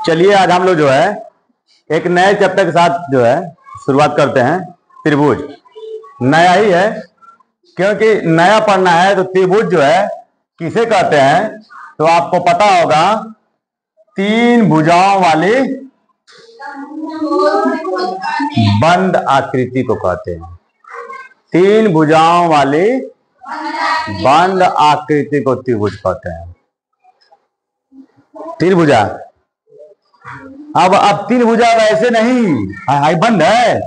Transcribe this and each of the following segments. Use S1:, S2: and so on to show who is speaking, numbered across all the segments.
S1: चलिए आज हम लोग जो है एक नए चैप्टर के साथ जो है शुरुआत करते हैं। त्रिभुज नया ही है, क्योंकि नया पढ़ना है। तो त्रिभुज जो है किसे कहते हैं तो आपको पता होगा, तीन भुजाओं वाली बंद आकृति को कहते हैं। तीन भुजाओं वाली बंद आकृति को त्रिभुज कहते हैं। तीन भुजा अब तीन भुजा वैसे नहीं, हाई बंद है,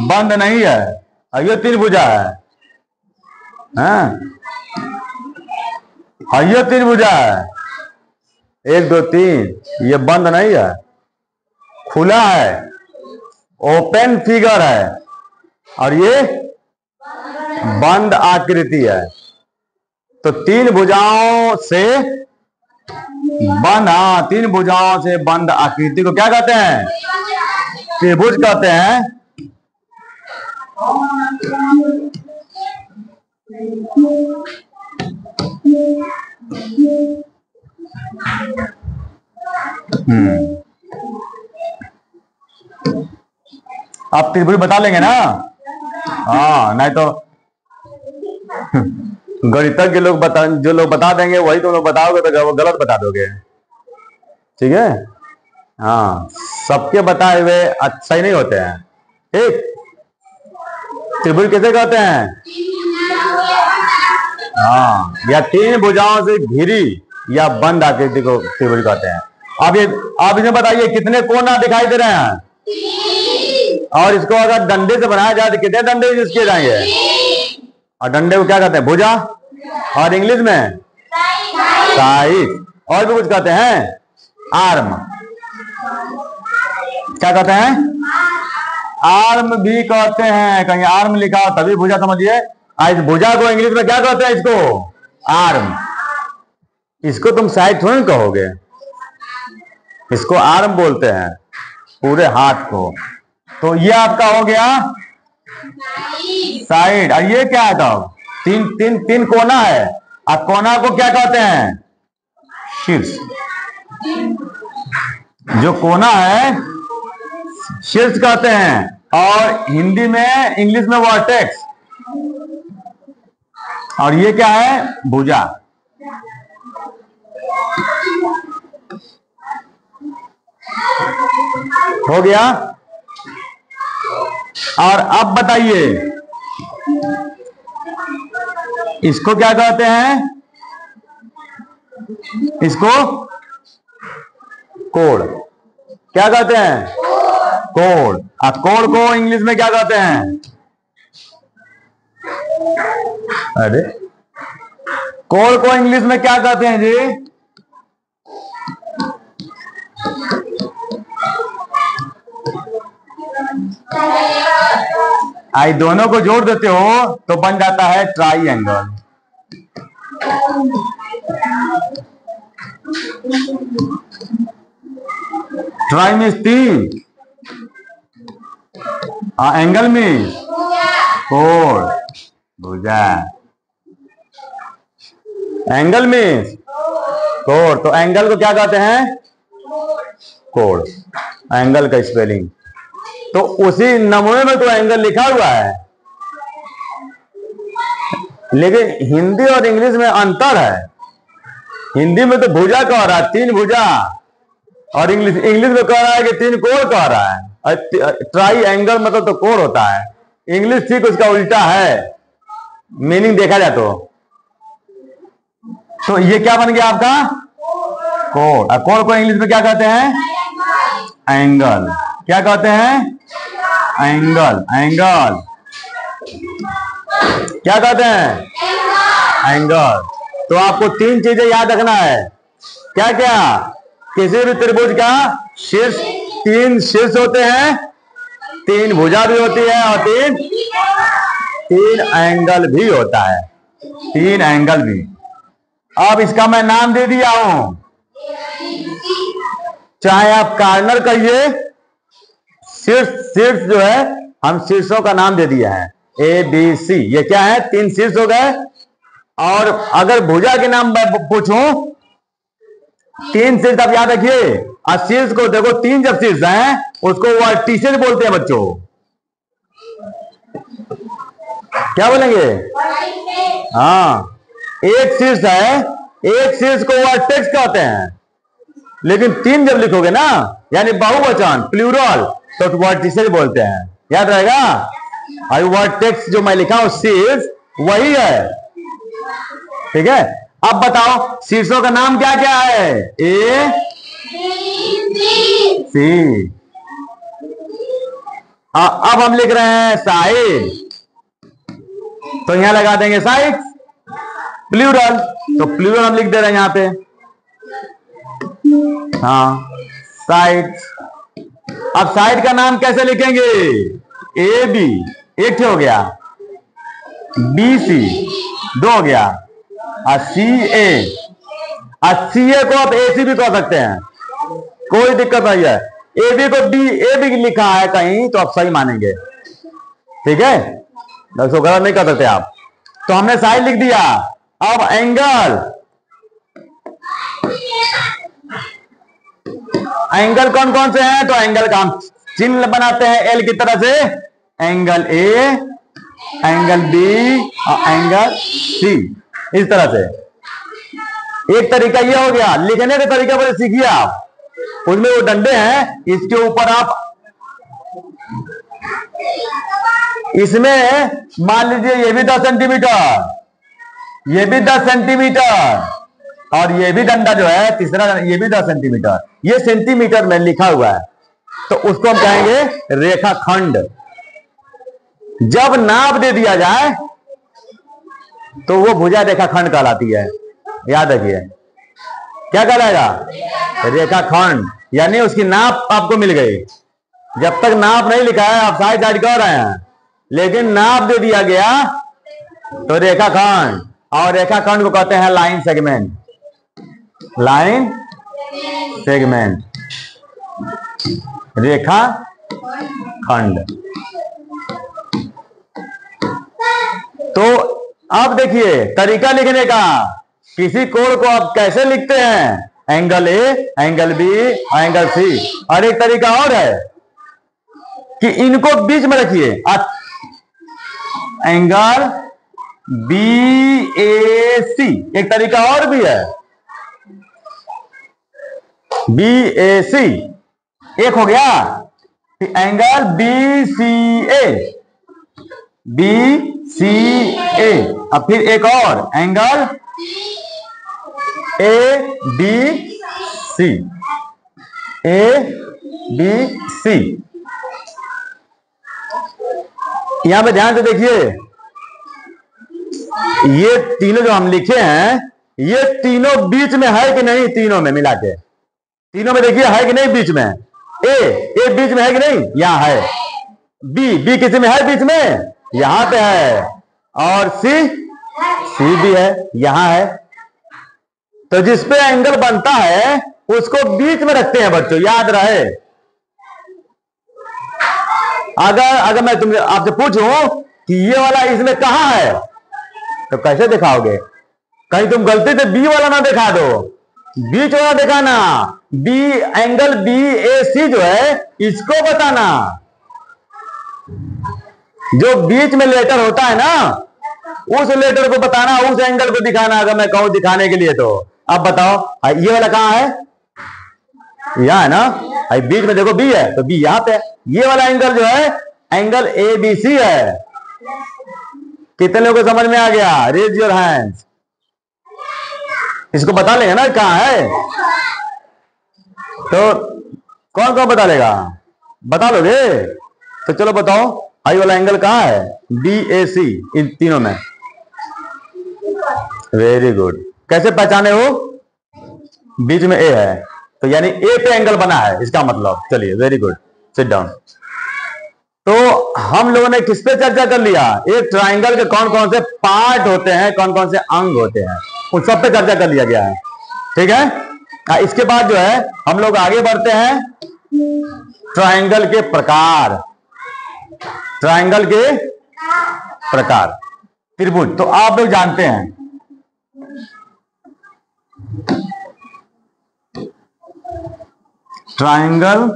S1: बंद नहीं है। अब ये तीन भुजा है, ये तीन भुजा है, 1 2 3। ये बंद नहीं है, खुला है, ओपन फिगर है। और ये बंद आकृति है। तो तीन भुजाओं से बंद, तीन भुजाओं से बंद आकृति को क्या कहते हैं? त्रिभुज कहते हैं। आप त्रिभुज बता लेंगे ना? हाँ, नहीं तो गणितज्ञ के लोग जो लोग बता देंगे वही तुम लोग बताओगे तो वो गलत बता दोगे। ठीक है? हाँ, सबके बताए हुए अच्छा ही नहीं होते हैं। ठीक, त्रिभुज किसे कहते हैं? हाँ, या तीन भुजाओं से घिरी या बंद आकृति को त्रिभुज कहते हैं। अब ये आप इन्हें बताइए कितने कोना दिखाई दे रहे हैं? और इसको अगर डंडे से बनाया जाए तो कितने डंडे यूज किए जाएंगे? और डंडे को क्या कहते हैं? भुजा। और इंग्लिश में साइड। और भी कुछ कहते हैं, आर्म। क्या कहते हैं? आर्म भी कहते हैं। कहीं आर्म लिखा हो तभी भुजा समझिए। इस भुजा को इंग्लिश में क्या कहते हैं? इसको आर्म। इसको तुम साइड थोड़ी कहोगे, इसको आर्म बोलते हैं पूरे हाथ को। तो ये आपका हो गया साइड। और ये क्या है? तो तीन कोना है। और कोना को क्या कहते हैं? शीर्ष। जो कोना है शीर्ष कहते हैं। और हिंदी में, इंग्लिश में वर्टेक्स। और ये क्या है? भुजा। हो गया। और अब बताइए इसको क्या कहते हैं? इसको कोण। क्या कहते हैं? कोण। और कोण को इंग्लिश में क्या कहते हैं? अरे, कोण को इंग्लिश में क्या कहते हैं जी? आई दोनों को जोड़ देते हो तो बन जाता है ट्राइएंगल। ट्राई मीन्स तीन, एंगल मीन्स कोण, भुजा। एंगल मीन्स कोण। तो एंगल को क्या कहते हैं? कोण। एंगल का स्पेलिंग तो उसी नमूने में तो एंगल लिखा हुआ है, लेकिन हिंदी और इंग्लिश में अंतर है। हिंदी में तो भुजा कह रहा है, तीन भुजा। और इंग्लिश में कह रहा है कि तीन कोण कह रहा है। ट्राई एंगल मतलब तो कोण होता है। इंग्लिश ठीक उसका उल्टा है, मीनिंग देखा जाए तो ये क्या बन गया आपका? कोण। और कोण को इंग्लिश में क्या कहते हैं? एंगल। क्या कहते हैं? एंगल। एंगल क्या कहते हैं? एंगल। तो आपको तीन चीजें याद रखना है। क्या क्या? किसी भी त्रिभुज का शीर्ष, तीन शीर्ष होते हैं, तीन भुजा भी होती है, और तीन एंगल भी होता है। तीन एंगल भी। अब इसका मैं नाम दे दिया हूं, चाहे आप कार्नर कहिए, शीर्ष जो है हम शीर्षों का नाम दे दिया है, ABC। ये क्या है? तीन शीर्ष हो गए। और अगर भुजा के नाम पूछूं तीन शीर्ष आप याद रखिए। और शीर्ष को देखो, तीन जब शीर्ष हैं उसको वर्टिसेस बोलते हैं बच्चों। क्या बोलेंगे? हाँ, एक शीर्ष है, एक शीर्ष को वर्टेक्स कहते हैं। लेकिन तीन जब लिखोगे ना, यानी बहुवचन प्लूरल, तो वर्टिसेस बोलते हैं। याद रहेगा? और वर्टेक्स जो मैं लिखा हूं शीर्ष, वही है। ठीक है, अब बताओ शीर्षों का नाम क्या क्या है? ए सी। अब हम लिख रहे हैं साइड, तो यहां लगा देंगे साइड प्लूरल, तो प्लूरल हम लिख दे रहे हैं यहां पे। हाँ, साइड। अब साइड का नाम कैसे लिखेंगे? ए बी, एक हो गया, बी सी दो हो गया, और सी ए। सी ए को आप ए सी भी कह सकते हैं, कोई दिक्कत नहीं है। ए बी को बी ए बी लिखा है कहीं तो आप सही मानेंगे। ठीक है, दोस्तों गलत नहीं कर सकते आप। तो हमने साइड लिख दिया। अब एंगल, एंगल कौन कौन से हैं? तो एंगल का हम चिन्ह बनाते हैं एल की तरह से। एंगल ए, एंगल बी और एंगल सी, इस तरह से। एक तरीका ये हो गया, लिखने के तरीके पर सीखिए आप। उसमें वो डंडे हैं, इसके ऊपर आप, इसमें मान लीजिए ये भी 10 सेंटीमीटर, ये भी 10 सेंटीमीटर, और ये भी डंडा जो है तीसरा, ये भी 10 सेंटीमीटर। ये सेंटीमीटर में लिखा हुआ है, तो उसको हम कहेंगे रेखाखंड। जब नाप दे दिया जाए तो वो भुजा रेखाखंड कहलाती है। याद रखिए, क्या कहलाएगा? रेखाखंड। यानी उसकी नाप आपको मिल गई। जब तक नाप नहीं लिखा है आप साइड साइड कह रहे हैं, लेकिन नाप दे दिया गया तो रेखाखंड। और रेखाखंड को कहते हैं लाइन सेगमेंट। लाइन सेगमेंट, रेखा खंड। तो अब देखिए तरीका लिखने का, किसी कोण को आप कैसे लिखते हैं? Angle A, angle B, angle C. और एक तरीका और है कि इनको बीच में रखिए। एंगल बी ए सी, एक तरीका और भी है, बी ए सी एक हो गया। Angle B C A, B C A. अब फिर एक और angle A B C, A B C. यहां पे ध्यान से देखिए, ये तीनों जो हम लिखे हैं, ये तीनों बीच में है कि नहीं? तीनों में मिला के, तीनों में देखिए है कि नहीं बीच में? ए बीच में है कि नहीं? यहां है। बी किसी में है बीच में? यहां पे है। और सी भी है, यहां है। तो जिस पे एंगल बनता है उसको बीच में रखते हैं बच्चों, याद रहे। अगर मैं तुमसे आपसे पूछूं कि ये वाला इसमें कहां है, तो कैसे दिखाओगे? कहीं तुम गलती से बी वाला ना दिखा दो, बीच वाला दिखाना। बी, एंगल बी ए सी जो है इसको बताना। जो बीच में लेटर होता है ना, उस लेटर को बताना, उस एंगल को दिखाना। अगर मैं कहूं दिखाने के लिए, तो अब बताओ ये वाला कहां है? यहां है ना। बीच में देखो बी है, तो बी यहां पे है। ये वाला एंगल जो है एंगल ए बी सी है। कितने लोगों को समझ में आ गया? Raise your hands. इसको बता लेगा ना कहां है, तो कौन कौन बता लेगा? बता लोगे? तो चलो बताओ, आई वाला एंगल कहां है? बी ए सी, इन तीनों में। Very good. कैसे पहचाने हो? बीच में ए है, तो यानी ए पे एंगल बना है, इसका मतलब। चलिए, वेरी गुड, सिट डाउन। तो हम लोगों ने किस पे चर्चा कर लिया? एक ट्राइंगल के कौन कौन से पार्ट होते हैं, कौन कौन से अंग होते हैं, उन सब पे चर्चा कर लिया गया है। ठीक है, इसके बाद जो है हम लोग आगे बढ़ते हैं ट्राइंगल के प्रकार। ट्राइंगल के प्रकार, त्रिभुज। तो आप लोग जानते हैं ट्रायंगल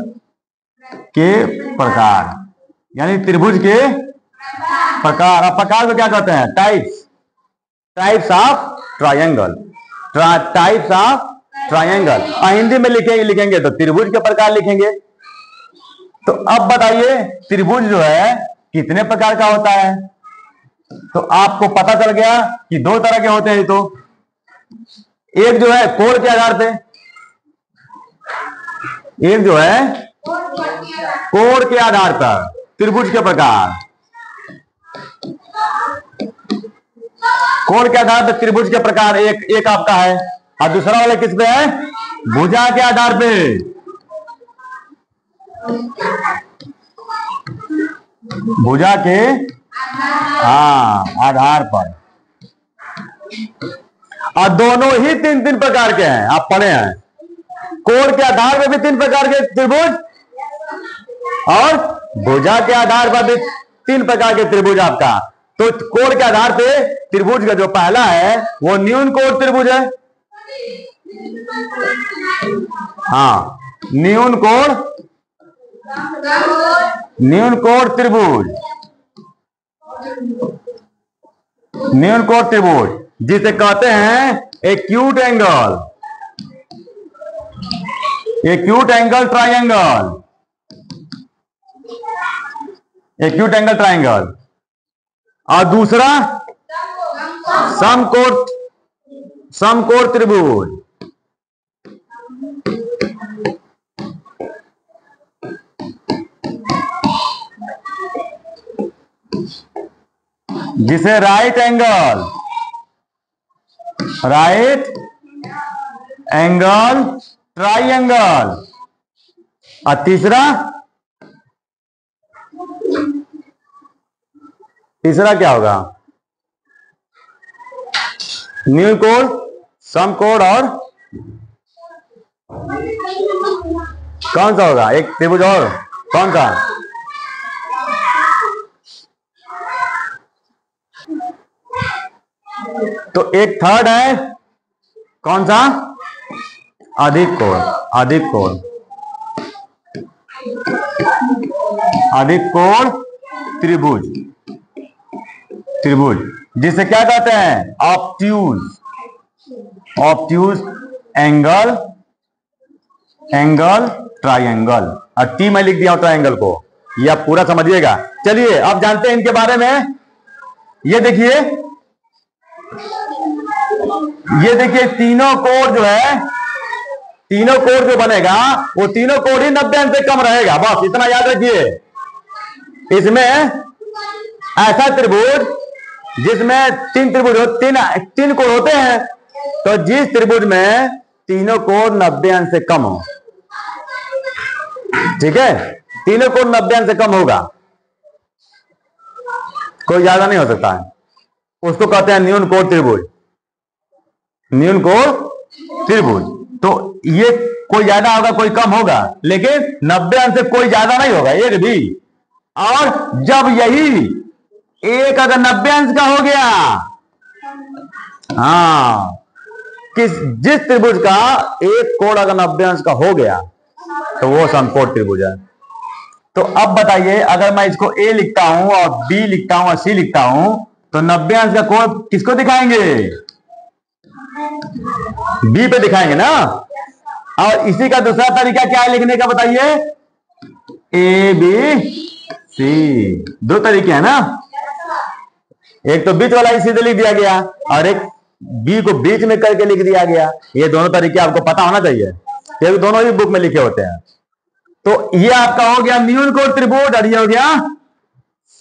S1: के प्रकार, यानी त्रिभुज के प्रकार। अब प्रकार को क्या कहते हैं? Types, types of triangle, types of triangle. Hindi में लिखेंगे तो त्रिभुज के प्रकार लिखेंगे। तो अब बताइए त्रिभुज जो है कितने प्रकार का होता है? तो आपको पता चल गया कि दो तरह के होते हैं। तो एक जो है कोण के आधार पे, एक जो है कोण के आधार पर त्रिभुज के प्रकार, कोण के आधार पर त्रिभुज के प्रकार एक आपका है, और दूसरा वाला किस पे है? भुजा के आधार पे। भुजा के आधार पर। और दोनों ही तीन तीन प्रकार के हैं, आप पढ़े हैं। कोण के आधार पर भी तीन प्रकार के त्रिभुज, और भुजा के आधार पर भी तीन प्रकार के त्रिभुज आपका। तो कोण के आधार पे त्रिभुज का जो पहला है वो न्यून कोण त्रिभुज है। हाँ, न्यून कोण त्रिभुज, न्यून कोण त्रिभुज, जिसे कहते हैं acute angle, acute angle triangle, acute angle triangle. और दूसरा समकोण त्रिभुज, जिसे राइट एंगल ट्रायंगल। और तीसरा क्या होगा? न्यून कोण, समकोण, और कौन सा होगा? एक त्रिभुज और कौन सा? तो एक थर्ड है, कौन सा? अधिक कोण, अधिक कोण, अधिक कोण त्रिभुज, त्रिभुज जिसे क्या कहते हैं? Obtuse, obtuse angle, angle triangle. और टी मैं लिख दिया हूं ट्रायंगल को, ये आप पूरा समझिएगा। चलिए अब जानते हैं इनके बारे में। ये देखिए, ये देखिए तीनों कोण जो है, तीनों कोण जो बनेगा वो तीनों कोण ही 90 अंश से कम रहेगा, बस इतना याद रखिए। इसमें ऐसा त्रिभुज जिसमें तीन त्रिभुज तीन कोण होते हैं, तो जिस त्रिभुज में तीनों कोण 90 अंश से कम हो, ठीक है, तीनों कोण 90 अंश से कम होगा, कोई ज्यादा नहीं हो सकता है, उसको कहते हैं न्यून कोण त्रिभुज, न्यून कोण त्रिभुज। तो ये कोई ज्यादा होगा कोई कम होगा, लेकिन 90 अंश से कोई ज्यादा नहीं होगा एक भी। और जब यही एक अगर 90 अंश का हो गया, जिस त्रिभुज का एक कोण अगर 90 अंश का हो गया तो वो समकोण त्रिभुज है। तो अब बताइए, अगर मैं इसको ए लिखता हूं और बी लिखता हूं और सी लिखता हूं, तो 90 अंश का कोण किसको दिखाएंगे? बी पे दिखाएंगे ना। और इसी का दूसरा तरीका क्या है लिखने का, बताइए? ए बी सी, दो तरीके हैं ना। एक तो बीच वाला ही सीधे लिख दिया गया, और एक बी को बीच में करके लिख दिया गया। ये दोनों तरीके आपको पता होना चाहिए, ये दोनों ही बुक में लिखे होते हैं। तो ये आपका हो गया न्यून कोण त्रिभुज, और ये हो गया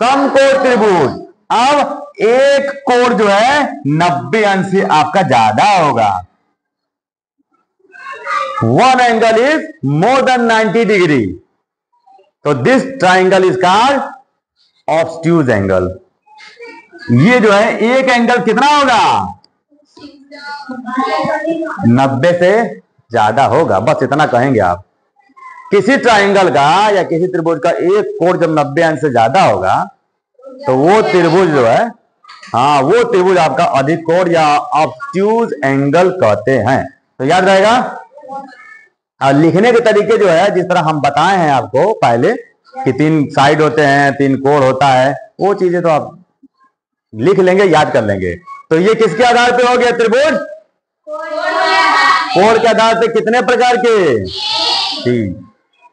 S1: समकोण त्रिभुज। अब एक कोण जो है 90 अंश से आपका ज्यादा होगा, one angle is more than 90 degree, तो this triangle is called obtuse angle. ये जो है एक एंगल कितना होगा? 90 से ज्यादा होगा, बस इतना कहेंगे आप। किसी ट्राइंगल का या किसी त्रिभुज का एक कोण जब 90 अंश से ज्यादा होगा तो वो त्रिभुज जो है, वो त्रिभुज आपका अधिक कोण या ऑब्ट्यूज एंगल कहते हैं। तो याद रहेगा। और लिखने के तरीके जो है जिस तरह हम बताए हैं आपको पहले कि 3 साइड होते हैं, 3 कोण होता है, वो चीजें तो आप लिख लेंगे, याद कर लेंगे। तो ये किसके आधार पे हो गया त्रिभुज? कोण के आधार पे। कितने प्रकार के? 3।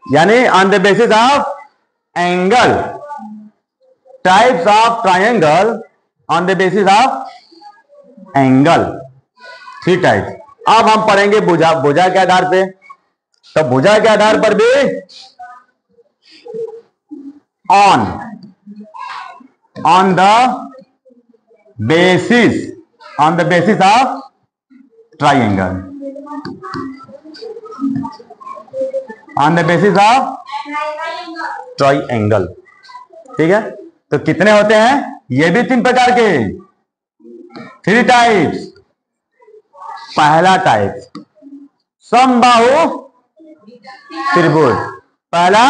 S1: यानी on the basis of angle, types of triangle on the basis of angle, 3 type. अब हम पढ़ेंगे भुजा। भुजा के आधार पे, तो भुजा के आधार पर भी on the basis of triangle, on the basis of triangle. ठीक है, तो कितने होते हैं? ये भी 3 प्रकार के, 3 टाइप्स। पहला टाइप समबाहु त्रिभुज। पहला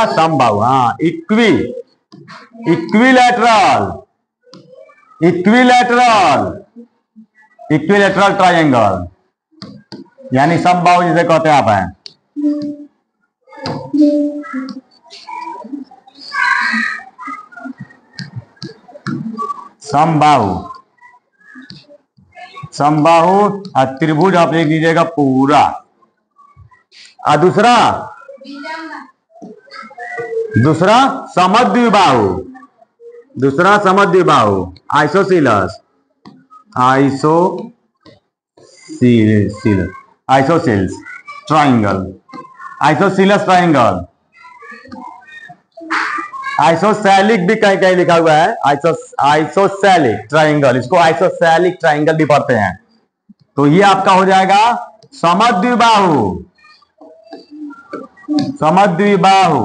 S1: समबाहु, हाँ, इक्विलैटरल ट्रायंगल, यानी समबाहु जिसे कहते हैं आप हैं। समबाहु और त्रिभुज आप लिख लीजिएगा पूरा। और दूसरा समद्विबाहु, आइसोसेलेस ट्रायंगल, आइसोसेलिक भी कहीं कहीं लिखा हुआ है, आइसोसेलिक ट्रायंगल, इसको आइसोसेलिक ट्रायंगल भी पढ़ते हैं। तो ये आपका हो जाएगा समद्विबाहु, समद्विबाहु।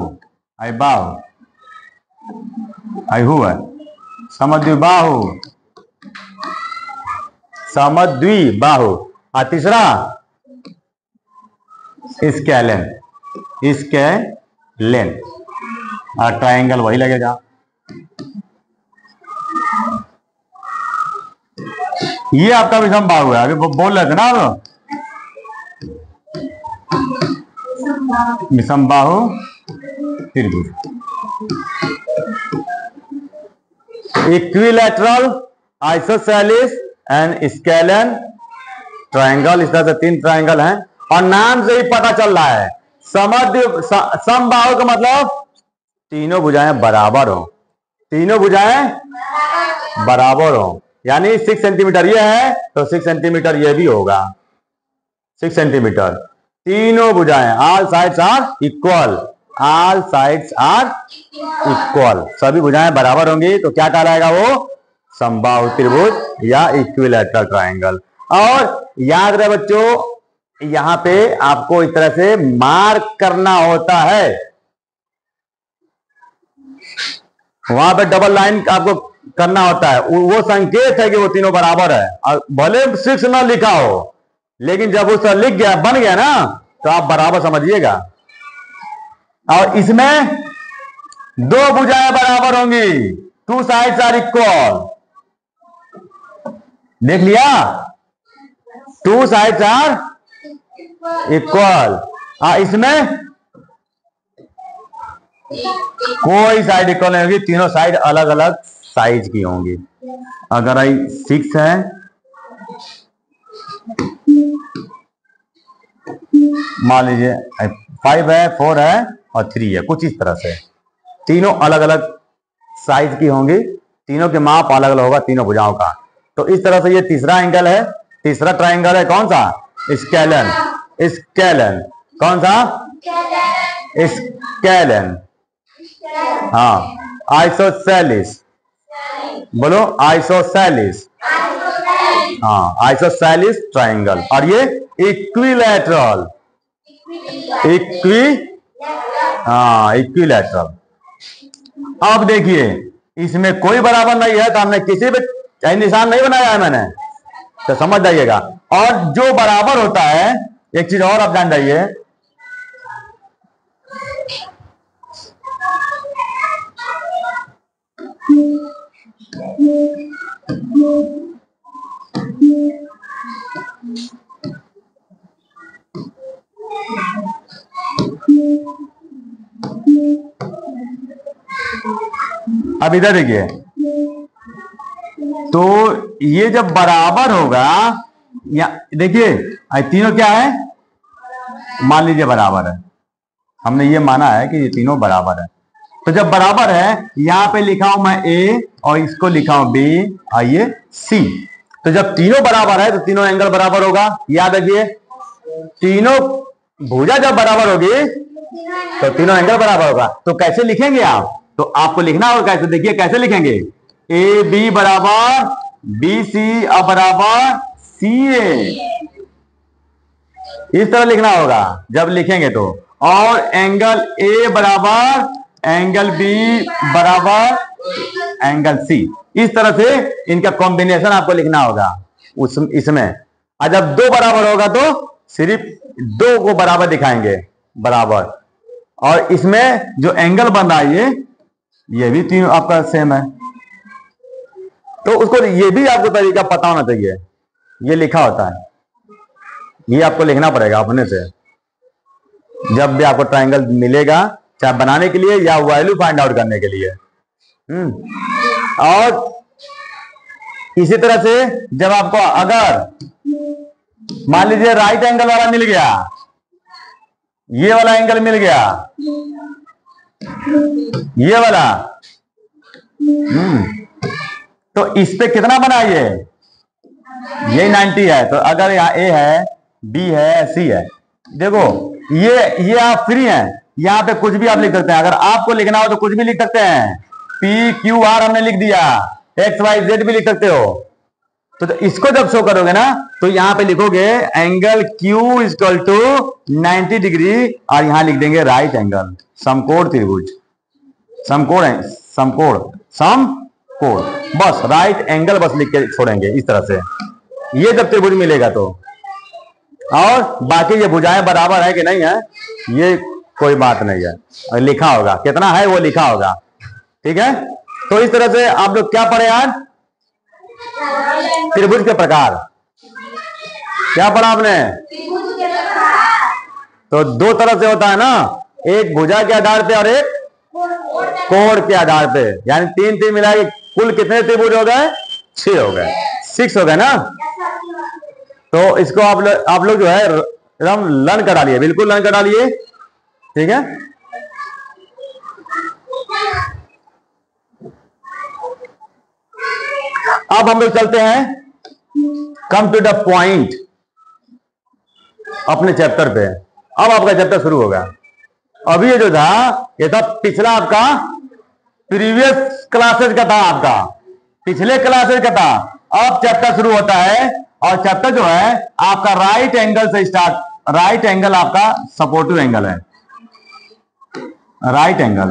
S1: और तीसरा स्केलेन, और ट्रायंगल वही लगेगा। ये आपका भी समबाहु है, अभी बोल रहे थे ना आप, समबाहु त्रिभुज। Equilateral, isosceles and scalene triangle, इस तरह से 3 ट्रायंगल हैं। और नाम से ही पता चल रहा है समबाहु का मतलब तीनों भुजाएं बराबर हो, यानी 6 सेंटीमीटर ये है तो 6 सेंटीमीटर ये भी होगा, 6 सेंटीमीटर। तीनों भुजाएं, ऑल साइड्स आर इक्वल, सभी भुजाएं बराबर होंगी, तो क्या कहलाएगा वो? समबाहु त्रिभुज या इक्विलैटरल ट्रायंगल। और याद रहे बच्चों, यहां पे आपको इस तरह से मार्क करना होता है, वहां पे डबल लाइन आपको करना होता है, वो संकेत है कि वो तीनों बराबर है। और भले 6 ना लिखा हो, लेकिन जब उसका लिख गया, बन गया ना, तो आप बराबर समझिएगा। और इसमें 2 भुजाएं बराबर होंगी, 2 साइड्स आर इक्वल, देख लिया, 2 साइड्स आर इक्वल। इसमें कोई साइड इक्वल नहीं होगी, तीनों साइड अलग अलग साइज की होंगी। अगर 6 है, मान लीजिए 5 है, 4 है और 3 है, कुछ इस तरह से तीनों अलग अलग साइज की होंगी, तीनों के माप अलग अलग होगा तीनों भुजाओं का। तो इस तरह से ये तीसरा एंगल है, तीसरा ट्रायंगल है, कौन सा? स्केलेन। कौन सा? स्केलेन। हाँ, आइसोसेलिस, बोलो आइसोसेलिस। हाँ, आइसोसेलिस ट्रायंगल। और ये इक्विलैटरल, इक्विलैटरल। अब देखिए, इसमें कोई बराबर नहीं है, तो हमने किसी भी निशान नहीं बनाया है मैंने, तो समझ जाइएगा। और जो बराबर होता है, एक चीज और आप जान जाइए, अब इधर देखिए, तो ये जब बराबर होगा, या देखिए तीनों क्या है, मान लीजिए बराबर है, हमने ये माना है कि ये तीनों बराबर है। तो जब बराबर है, यहां पे लिखा हूं मैं ए और इसको लिखा हूं बी और ये सी। तो जब तीनों बराबर है तो तीनों एंगल बराबर होगा। याद रखिए, तीनों भुजा जब बराबर होगी तो तीनों एंगल बराबर होगा। तो कैसे लिखेंगे आप, तो आपको लिखना होगा कैसे, देखिए कैसे लिखेंगे, ए बी बराबर बी सी बराबर सी ए, इस तरह लिखना होगा जब लिखेंगे तो। और एंगल ए बराबर एंगल बी बराबर एंगल सी, इस तरह से इनका कॉम्बिनेशन आपको लिखना होगा इसमें। और जब दो बराबर होगा तो सिर्फ दो को बराबर दिखाएंगे, बराबर। और इसमें जो एंगल बन रहा है ये भी तीनों आपका सेम है। तो उसको ये भी आपको तरीका पता होना चाहिए, ये लिखा होता है, ये आपको लिखना पड़ेगा अपने से जब भी आपको ट्रायंगल मिलेगा, चाहे बनाने के लिए या वैल्यू फाइंड आउट करने के लिए। और इसी तरह से जब आपको अगर मान लीजिए राइट एंगल वाला मिल गया, ये वाला एंगल मिल गया, ये वाला, तो इस पे कितना बना ये 90 है। तो अगर यहाँ ए है, बी है, सी है, देखो ये आप फ्री हैं, यहाँ पे कुछ भी आप लिख सकते हैं। अगर आपको लिखना हो तो कुछ भी लिख सकते हैं, पी क्यू आर हमने लिख दिया, एक्स वाई जेड भी लिख सकते हो। तो इसको जब शो करोगे ना तो यहाँ पे लिखोगे angle Q equal to 90 degree और यहां लिख देंगे राइट एंगल, समकोण त्रिभुज, समकोण है, समकोण, बस राइट एंगल बस लिख के छोड़ेंगे इस तरह से। ये जब त्रिभुज मिलेगा तो, और बाकी ये भुजाएं बराबर है कि नहीं है ये कोई बात नहीं है, और लिखा होगा कितना है वो लिखा होगा, ठीक है। तो इस तरह से आप लोग क्या पढ़े आज, त्रिभुज के प्रकार क्या पढ़ा आपने। तो दो तरह से होता है ना, एक भुजा के आधार पे और एक कोण के आधार पे, यानी तीन तीन मिला के कुल कितने त्रिभुज हो गए, 6 हो गए, 6 हो गए ना। तो इसको आप लोग जो है एकदम लर्न करा लिए, बिल्कुल लर्न करा लिए, ठीक है। अब हम लोग चलते हैं, कम टू द पॉइंट अपने चैप्टर पे। अब आपका चैप्टर शुरू होगा। अभी ये जो था ये था पिछला आपका प्रीवियस क्लासेस का था, आपका पिछले क्लासेस का था। अब चैप्टर शुरू होता है, और चैप्टर जो है आपका राइट एंगल से स्टार्ट। राइट एंगल आपका सपोर्टिव एंगल है, राइट एंगल,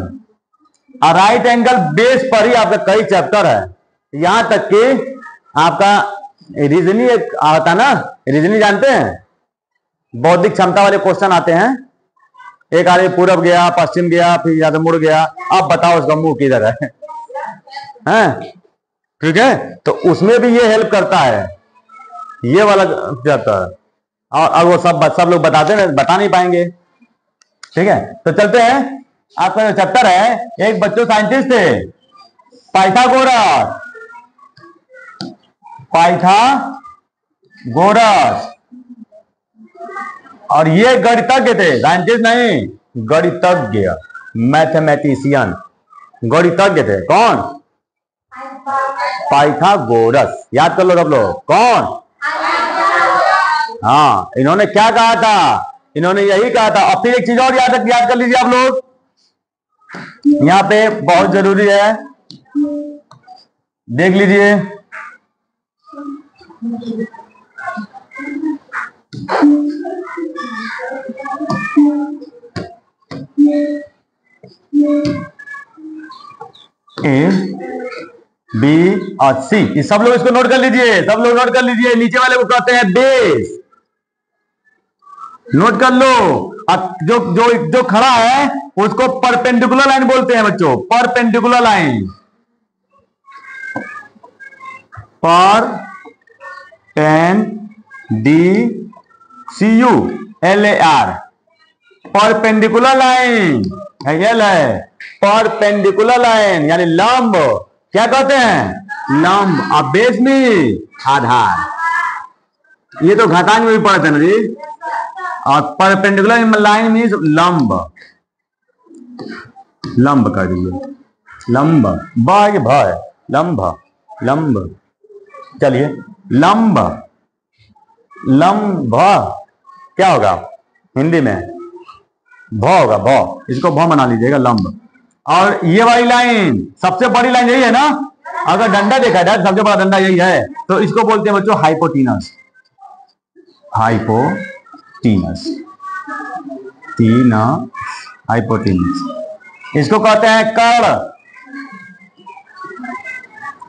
S1: और राइट एंगल बेस पर ही आपका कई चैप्टर है, यहां तक कि आपका रीजनिंग एक आता ना, रीजनिंग जानते हैं, बौद्धिक क्षमता वाले क्वेश्चन आते हैं। एक आदमी पूरब गया, पश्चिम गया, फिर या तो मुड़ गया, अब बताओ उसका मुंह किधर है, हैं? ठीक है, तो उसमें भी ये हेल्प करता है, ये वाला चैप्टर। और वो सब लोग बताते हैं, बता नहीं पाएंगे, ठीक है। तो चलते हैं, आपका जो चैप्टर है, एक बच्चों साइंटिस्ट थे पाइथागोरस, पाइथागोरस, और ये गणितज्ञ थे, साइंटिस्ट नहीं, गणितज्ञ, मैथमेटिशियन, गणितज्ञ थे। कौन? पाइथागोरस, याद कर लो सब लोग, कौन? हाँ, इन्होंने क्या कहा था, इन्होंने यही कहा था। और फिर एक चीज और याद कर लीजिए आप लोग, यहां पे बहुत जरूरी है, देख लीजिए, ए बी और सी, ये सब लोग इसको नोट कर लीजिए, सब लोग नोट कर लीजिए। नीचे वाले को कहते हैं बेस, नोट कर लो। अब जो जो जो खड़ा है उसको परपेंडिकुलर लाइन बोलते हैं बच्चों, perpendicular line, per N D C U L A R, perpendicular line, L है। परपेंडिकुलर लाइन यानी लंब, क्या कहते हैं? लंब। अब बेस में आधार, ये तो घातांक में भी पढ़ते हैं ना जी। और परपेंडिकुलर लाइन मीन्स लंब, लंब कर दीजिए, लंब, बाय भय, लंब, लंब। चलिए, लंब, लंब क्या होगा हिंदी में? भ होगा, भ, इसको भ बना लीजिएगा, लंब। और ये वाली लाइन सबसे बड़ी लाइन यही है ना, अगर डंडा देखा जाए सबसे बड़ा डंडा यही है, तो इसको बोलते हैं बच्चों हाइपोटीनस, हाइपोटीनस, तीना, हाइपोटीनस। इसको कहते हैं कर्ण,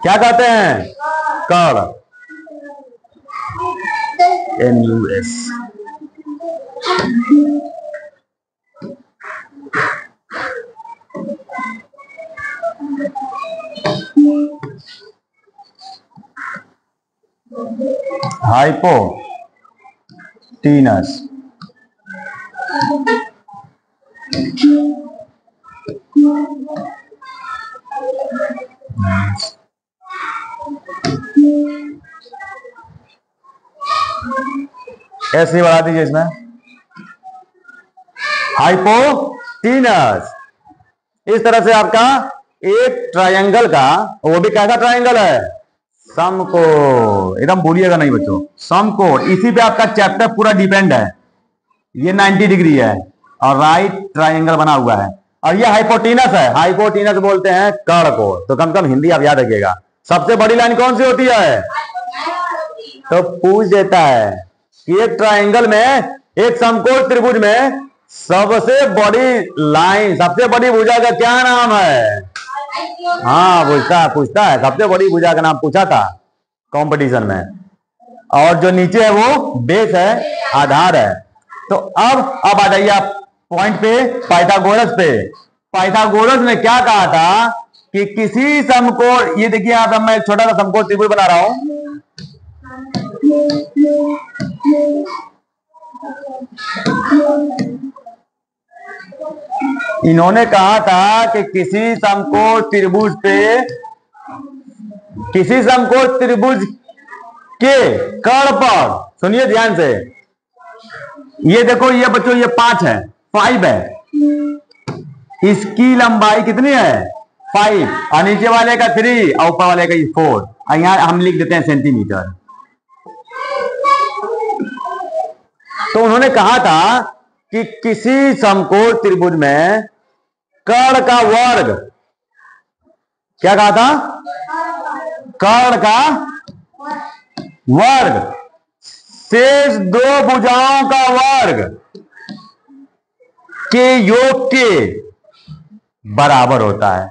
S1: क्या कहते हैं? कर्ण, NUS। हाइपोटीनस, ऐसे बढ़ा दीजिए इसमें, हाइपोटीनस। इस तरह से आपका एक ट्रायंगल का, वो भी कैसा ट्रायंगल है? समकोण, एकदम भूलिएगा नहीं बच्चों, समकोण। इसी पे आपका चैप्टर पूरा डिपेंड है। ये 90 डिग्री है और राइट ट्रायंगल बना हुआ है, और ये हाइपोटीनस है। हाइपोटीनस बोलते हैं कर्ण को। तो कम से कम हिंदी आप याद रखिएगा। सबसे बड़ी लाइन कौन सी होती है? तो पूछ देता है कि एक ट्रायंगल में, एक समकोण त्रिभुज में सबसे बड़ी लाइन, सबसे बड़ी भुजा का क्या नाम है? हाँ, पूछता है सबसे बड़ी भुजा का नाम पूछा था कंपटीशन में। और जो नीचे है वो बेस है, आधार है। तो अब आ जाइए आप पॉइंट पे, पाइथागोरस पे। पाइथागोरस ने क्या कहा था कि किसी समकोण, ये देखिए यहाँ पे मैं एक छोटा सा समकोण त्रिभुज बना रहा हूं। इन्होंने कहा था कि किसी समकोण त्रिभुज पे, किसी समकोण त्रिभुज के कर्ण पर, सुनिए ध्यान से, ये देखो, ये बच्चों ये 5 है, 5 है, इसकी लंबाई कितनी है? 5, और नीचे वाले का 3 और ऊपर वाले का 4, और यहां हम लिख देते हैं सेंटीमीटर। तो उन्होंने कहा था कि किसी समकोण त्रिभुज में कर्ण का वर्ग, क्या कहा था? कर्ण का वर्ग शेष दो भुजाओं का वर्ग के योग के बराबर होता है।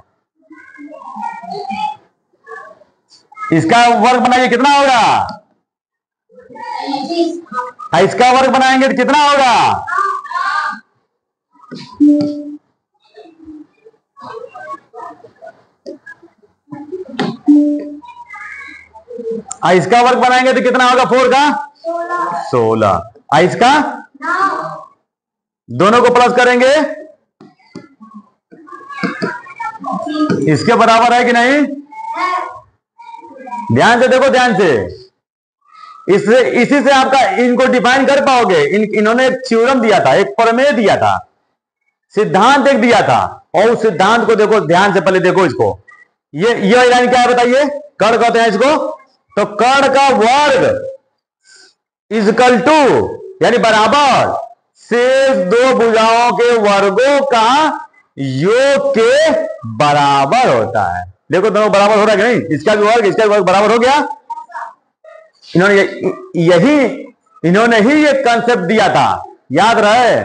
S1: इसका वर्ग बनाइए, कितना होगा? इसका वर्ग बनाएंगे तो कितना होगा? इसका वर्ग बनाएंगे तो कितना होगा? 4 का 16। इसका 9। दोनों को प्लस करेंगे, इसके बराबर है कि नहीं? ध्यान से देखो, ध्यान से। इससे, इसी से आपका इनको डिफाइन कर पाओगे। इन्होंने एक थ्योरम दिया था, एक प्रमेय दिया था, सिद्धांत एक दिया था, और उस सिद्धांत को देखो ध्यान से, पहले देखो इसको। ये लाइन क्या है बताइए? कर्ण कहते हैं इसको। तो कर्ण का वर्ग इजकल टू, यानी बराबर शेष दो भुजाओं के वर्गों का योग के बराबर होता है। देखो दोनों बराबर हो रहा है कि नहीं? इसका भी वर्ग, इसका भी वर्ग बराबर हो गया। इन्होंने ही ये कंसेप्ट दिया था, याद रहे,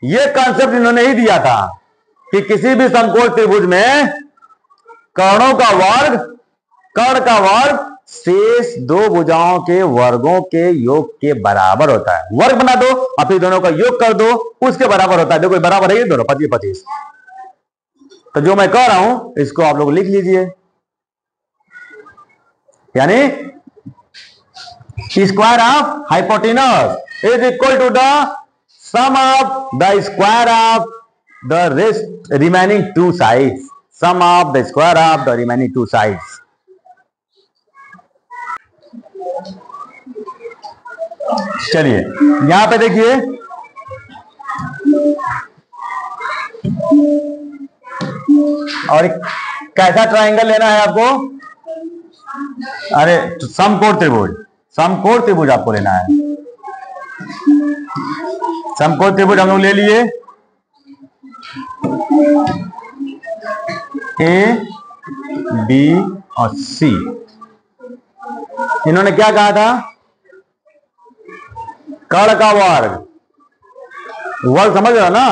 S1: ये कंसेप्ट इन्होंने ही दिया था कि किसी भी समकोण त्रिभुज में कर्ण का वर्ग शेष दो भुजाओं के वर्गों के योग के बराबर होता है। वर्ग बना दो और फिर दोनों का योग कर दो, उसके बराबर होता है। देखो बराबर है ये दोनों, 25-25। तो जो मैं कह रहा हूं इसको आप लोग लिख लीजिए, यानी square of hypotenuse is equal to the sum of the square of the rest remaining two sides. Sum of the square of the remaining two sides. चलिए यहां पे देखिए, और कैसा ट्रायंगल लेना है आपको? अरे समकोण त्रिभुज, समकोण त्रिभुज आपको लेना है। समकोण त्रिभुज हम लोग ले लिए, ए बी और सी। इन्होंने क्या कहा था? कर्ण का वर्ग, वर्ग समझ रहे हो ना?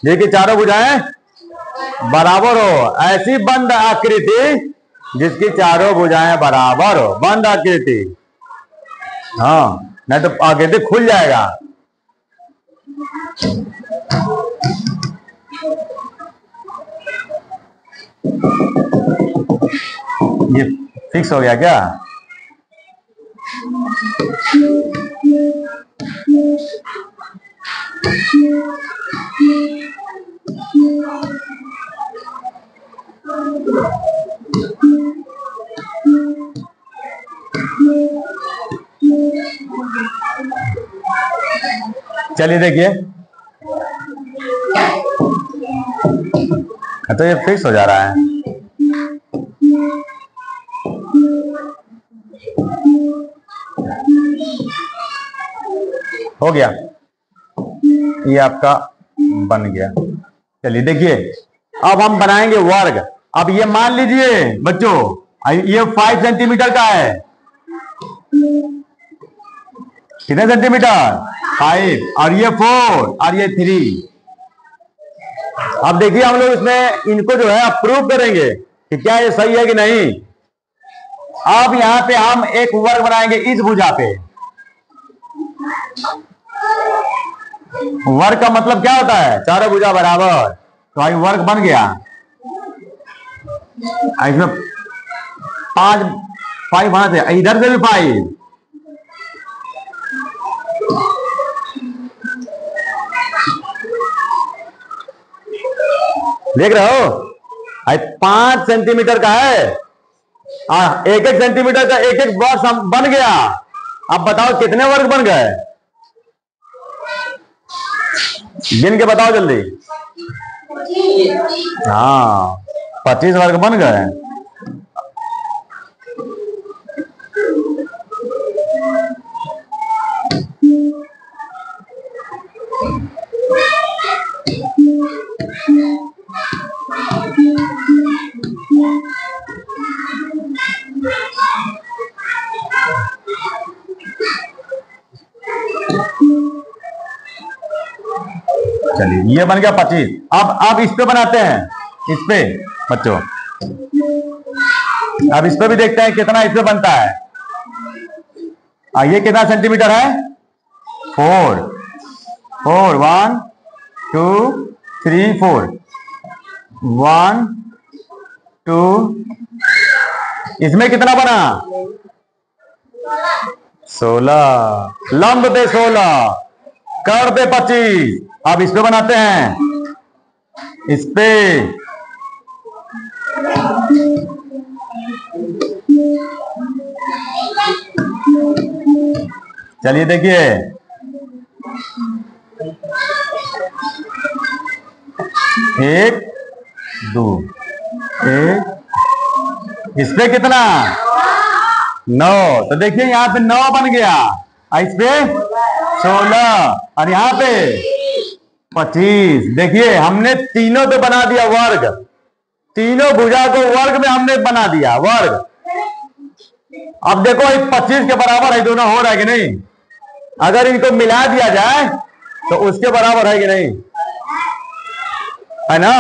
S1: देखिए चारों भुजाएं बराबर हो, ऐसी बंद आकृति जिसकी चारों भुजाएं बराबर हो, बंद आकृति। हाँ, नहीं तो आकृति खुल जाएगा। ये फिक्स हो गया क्या? चलिए देखिए, तो ये फिक्स हो जा रहा है। हो गया, ये आपका बन गया। चलिए देखिए, अब हम बनाएंगे वर्ग। अब ये मान लीजिए बच्चों, ये 5 सेंटीमीटर का है। कितने सेंटीमीटर? 5, और ये 4 और ये 3। अब देखिए हम लोग इसमें इनको जो है अप्रूव करेंगे कि क्या ये सही है कि नहीं। अब यहां पे हम एक वर्ग बनाएंगे इस भुजा पे। वर्ग का मतलब क्या होता है? चारों भुजा बराबर। तो भाई वर्ग बन गया। इसमें 5 होना चाहिए, इधर से भी 5। देख रहे हो? 5 सेंटीमीटर का है, 1-1 सेंटीमीटर का एक एक वर्ग बन गया। अब बताओ कितने वर्ग बन गए? गिन के बताओ जल्दी। हाँ, 25 वर्ग बन गए। चलिए ये बन गया 25। अब इस पे बनाते हैं, इस पे बच्चों। अब इस पे भी देखते हैं कितना इस पे बनता है। ये कितना सेंटीमीटर है? 4 1 2 3 4 1 2। इसमें कितना बना? 16। लंब पे 16, कर्ण पे 25। अब इस पे बनाते हैं, इस पे। चलिए देखिए, 1 2 1। इस पे कितना? 9। तो देखिए यहां पे 9 बन गया, इस पे 16, और यहां पे 25। देखिए हमने तीनों पे बना दिया वर्ग, तीनों भुजा को वर्ग में हमने बना दिया वर्ग। अब देखो 25 के बराबर है, दोनों हो रहा है कि नहीं? अगर इनको मिला दिया जाए तो उसके बराबर है कि नहीं? है ना?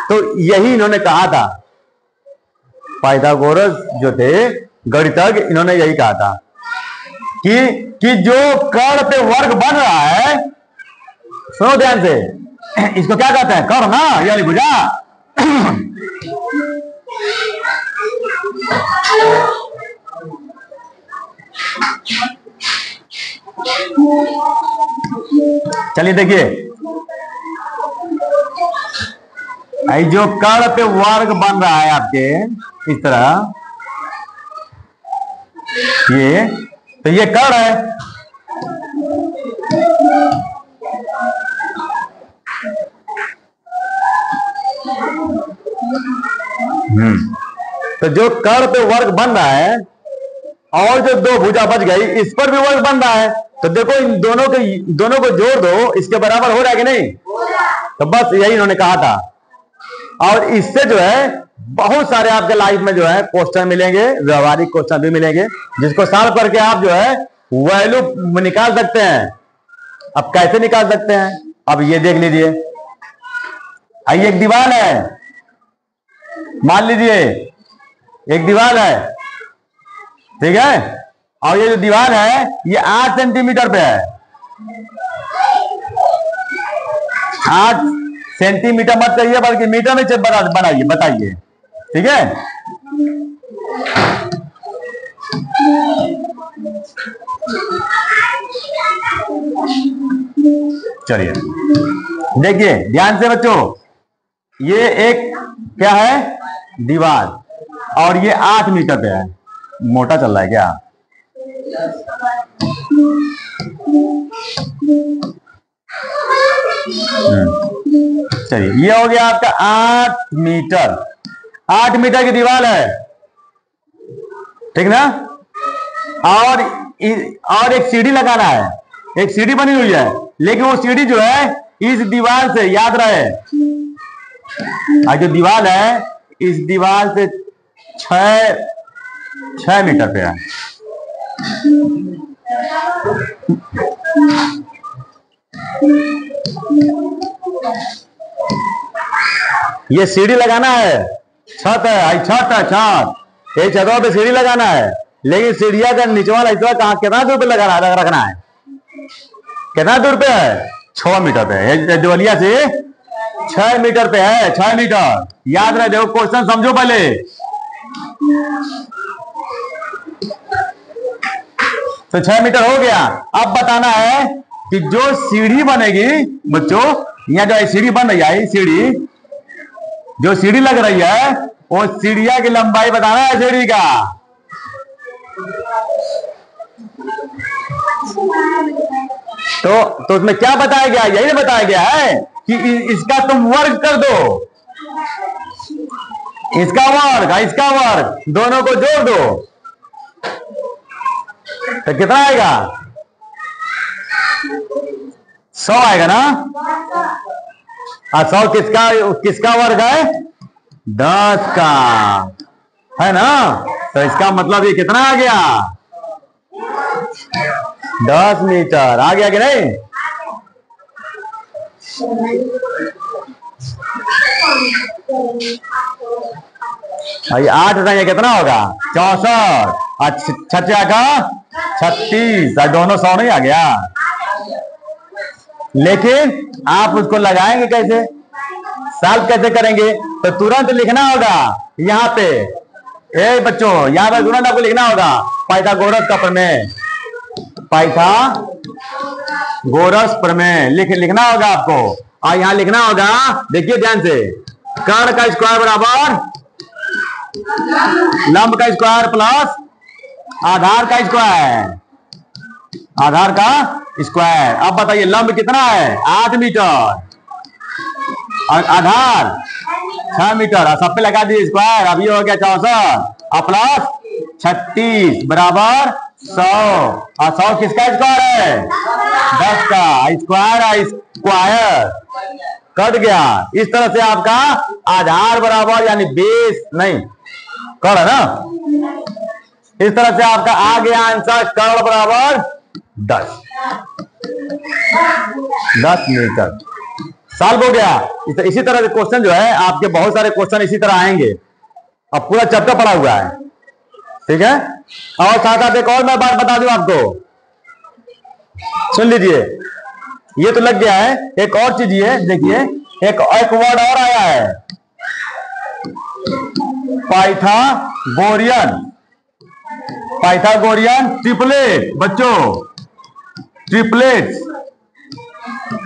S1: तो यही इन्होंने कहा था, पाइथागोरस जो थे गणितज्ञ, इन्होंने यही कहा था कि जो कर्ण पे वर्ग बन रहा है, सुनो ध्यान से, इसको क्या कहते हैं? कर्ण ना, यानी भुजा। चलिए देखिए, जो कर्ण पे वर्ग बन रहा है आपके इस तरह, ये तो ये कर्ण है। तो जो कर्ण पे वर्ग बन रहा है और जो दो भुजा बच गई इस पर भी वर्ग बन रहा है, तो देखो इन दोनों को जोड़ दो, इसके बराबर हो रहा है कि नहीं? तो बस यही इन्होंने कहा था। और इससे जो है बहुत सारे आपके लाइफ में जो है क्वेश्चन मिलेंगे, व्यवहारिक क्वेश्चन भी मिलेंगे, जिसको सॉल्व करके आप जो है वैल्यू निकाल सकते हैं। अब कैसे निकाल सकते हैं? अब ये देख लीजिए, आइए एक दीवार है, मान लीजिए एक दीवार है, ठीक है, और ये जो दीवार है ये 8 सेंटीमीटर पे है। 8 सेंटीमीटर मत कहिए बल्कि मीटर में बनाइए, बताइए, ठीक है। चलिए देखिए ध्यान से बच्चों, ये एक क्या है दीवार, और ये 8 मीटर पे है। मोटा चल रहा है क्या? चलिए ये हो गया आपका 8 मीटर। 8 मीटर की दीवार है, ठीक ना। और एक सीढ़ी लगाना है, एक सीढ़ी बनी हुई है, लेकिन वो सीढ़ी जो है इस दीवार से, याद रहे, जो दीवार है इस दीवार से 6 मीटर पे है। ये सीढ़ी लगाना है, छत है, छत ये छतों पे सीढ़ी लगाना है, लेकिन सीढ़िया का नीचे वाला हिस्सा कहां, कितना दूर पे रखना है? कितना दूर पे है? 6 मीटर पे है। देवलिया से 6 मीटर पे है, 6 मीटर। याद रहे, देखो क्वेश्चन समझो पहले। तो 6 मीटर हो गया। अब बताना है कि जो सीढ़ी बनेगी बच्चों, यहां जो सीढ़ी बन रही है, सीढ़ी जो सीढ़ी लग रही है वो सीढ़िया की लंबाई बताना है सीढ़ी का। तो उसमें क्या बताया गया? यही बताया गया है कि इसका तुम वर्ग कर दो, इसका वर्ग दोनों को जोड़ दो, तो कितना आएगा? 100 आएगा ना। 100 किसका वर्ग है? 10 का, है ना। तो इसका मतलब ये कितना आ गया? 10 मीटर आ गया कि नहीं? भाई 8 ये कितना होगा? 64 और 6 का 36, दोनों 100 नहीं आ गया। लेकिन आप उसको लगाएंगे कैसे, सॉल्व कैसे करेंगे? तो तुरंत लिखना होगा यहाँ पे, ए बच्चों यहाँ पे तुरंत आपको लिखना होगा पाइथागोरस का प्रमेय, पाइथागोरस प्रमेय लिखना होगा आपको। और यहाँ लिखना होगा, देखिए ध्यान से, कर्ण का स्क्वायर बराबर लंब का स्क्वायर प्लस आधार का स्क्वायर, आधार का स्क्वायर। अब बताइए लंब कितना है? 8 मीटर और आधार 6 मीटर, और सब पे लगा दिए स्क्वायर। अब ये हो गया 64 और प्लस 36 बराबर 100। और 100 किसका स्क्वायर है? 10 का स्क्वायर कट गया। इस तरह से आपका आधार बराबर यानी बेस नहीं कर्ण है ना, इस तरह से आपका आ गया आंसर कर्ण बराबर 10 मीटर। सॉल्व हो गया। इसी तरह से क्वेश्चन जो है आपके बहुत सारे क्वेश्चन इसी तरह आएंगे। अब पूरा चैप्टर पड़ा हुआ है, ठीक है। और साथ साथ एक और मैं बात बता दूं आपको, सुन लीजिए, ये तो लग गया है। एक और चीज ये देखिए, एक वर्ड और आया है, पाइथागोरियन ट्रिपलेट। बच्चों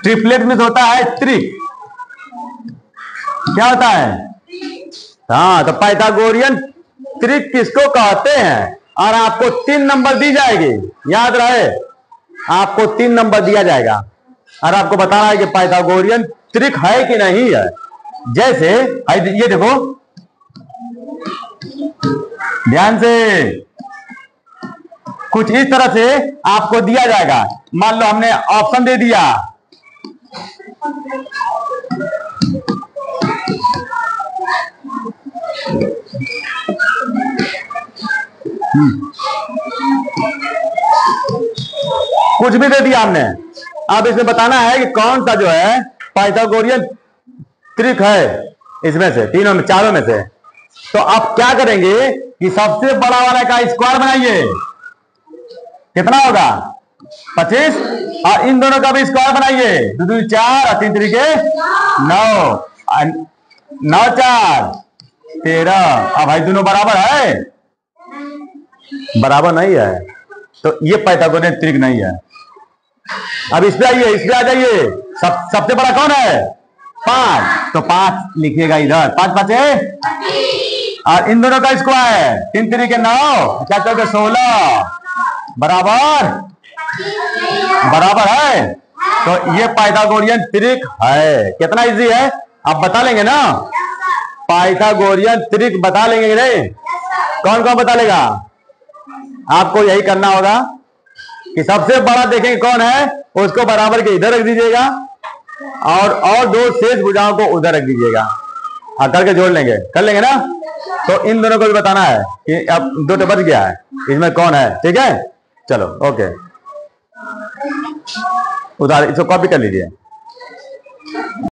S1: ट्रिपलेट में होता है त्रिक, क्या होता है? हाँ, तो पाइथागोरियन त्रिक किसको कहते हैं? और आपको 3 नंबर दी जाएगी, याद रहे, आपको 3 नंबर दिया जाएगा और आपको बताना है कि पाइथागोरियन त्रिक है कि नहीं है। जैसे ये देखो ध्यान से, कुछ इस तरह से आपको दिया जाएगा। मान लो हमने ऑप्शन दे दिया, कुछ भी दे दिया हमने। अब इसमें बताना है कि कौन सा जो है पाइथागोरियन त्रिक है इसमें से, तीनों में, चारों में से। तो आप क्या करेंगे कि सबसे बड़ा वाला का स्क्वायर बनाइए, कितना होगा? 25, और इन दोनों का भी स्क्वायर बनाइए, 2 2 4 और 3 3 के 9, 9 4 13। अब भाई दोनों बराबर है? बराबर नहीं है, तो ये पाइथागोरियन त्रिक नहीं है। अब इस पे आइए, इस पे आ जाइए। सबसे बड़ा कौन है? 5, तो 5 लिखिएगा इधर, 5 5 और इन दोनों का स्क्वायर 3 3 के 9, क्या करोगे? 16, बराबर बराबर है। तो ये पाइथागोरियन त्रिक है। कितना इजी है, आप बता लेंगे ना? पाइथागोरियन त्रिक बता लेंगे नहीं? कौन कौन बता लेगा? आपको यही करना होगा कि सबसे बड़ा देखेंगे कौन है, उसको बराबर के इधर रख दीजिएगा और 2 शेष भुजाओं को उधर रख दीजिएगा। हाँ, करके जोड़ लेंगे, कर लेंगे ना? तो इन दोनों को भी बताना है कि अब 2 तो बच गया है, इसमें कौन है। ठीक है, चलो ओके, उधर इसको कॉपी कर लीजिए।